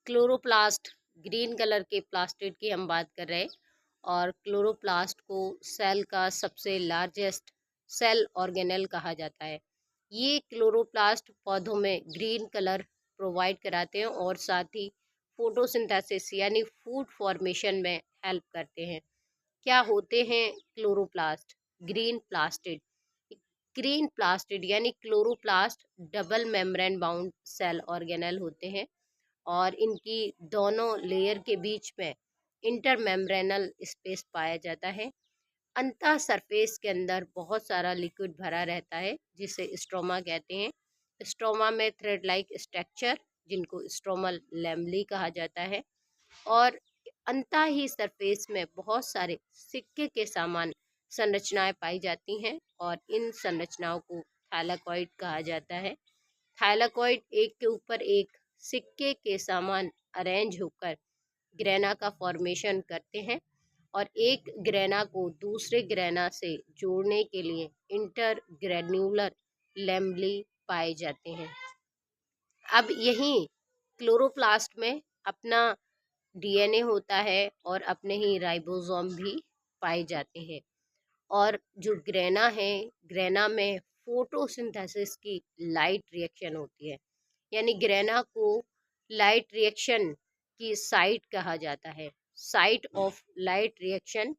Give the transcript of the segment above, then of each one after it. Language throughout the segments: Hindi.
क्लोरोप्लास्ट ग्रीन कलर के प्लास्टिड की हम बात कर रहे हैं। और क्लोरोप्लास्ट को सेल का सबसे लार्जेस्ट सेल ऑर्गेनेल कहा जाता है। ये क्लोरोप्लास्ट पौधों में ग्रीन कलर प्रोवाइड कराते हैं और साथ ही फोटोसिंथेसिस यानी फूड फॉर्मेशन में हेल्प करते हैं। क्या होते हैं chloroplast? Green plastid. Green plastid यानी chloroplast double membrane bound cell organelle होते हैं और इनकी दोनों लेयर के बीच में इंटरमेम्ब्रेनल स्पेस पाया जाता है। अंतः सरफेस के अंदर बहुत सारा लिक्विड भरा रहता है जिसे स्ट्रोमा कहते हैं। स्ट्रोमा में थ्रेड लाइक स्ट्रक्चर जिनको स्ट्रोमल लैमली कहा जाता है और अंतः ही सरफेस में बहुत सारे सिक्के के समान संरचनाएं पाई जाती हैं और इन संरचनाओं को थैलाकॉइड कहा जाता है। थैलाकॉइड एक के ऊपर एक सिक्के के समान अरेंज होकर ग्रेना का फॉर्मेशन करते हैं और एक ग्रेना को दूसरे ग्रेना से जोड़ने के लिए इंटर ग्रेन्युलर लैमली पाए जाते हैं। अब यही क्लोरोप्लास्ट में अपना डीएनए होता है और अपने ही राइबोसोम भी पाए जाते हैं। और जो ग्रेना है, ग्रेना में फोटोसिंथेसिस की लाइट रिएक्शन होती है, यानी ग्रेना को लाइट रिएक्शन की साइट कहा जाता है। Site of light reaction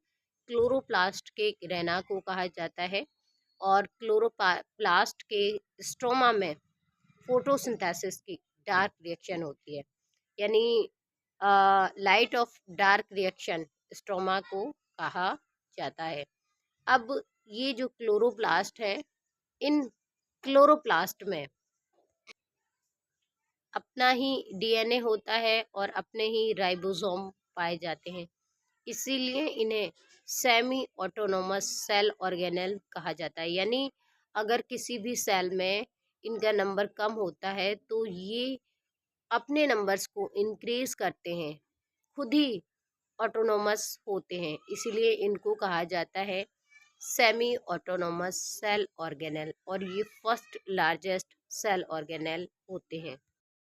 chloroplast के ग्रेना को कहा जाता है और क्लोरोप्लास्ट के स्ट्रोमा में फोटोसिंथेसिस की डार्क रिएक्शन होती है, यानी light of dark reaction stroma को कहा जाता है। अब ये जो क्लोरोप्लास्ट है, इन क्लोरोप्लास्ट में अपना ही डीएनए होता है और अपने ही राइबोसोम पाए जाते हैं, इसीलिए इन्हें सेमी ऑटोनोमस सेल ऑर्गेनेल कहा जाता है। यानी अगर किसी भी सेल में इनका नंबर कम होता है तो ये अपने नंबर्स को इंक्रीज करते हैं, खुद ही ऑटोनोमस होते हैं, इसीलिए इनको कहा जाता है सेमी ऑटोनोमस सेल ऑर्गेनेल और ये फर्स्ट लार्जेस्ट सेल ऑर्गेनेल होते हैं।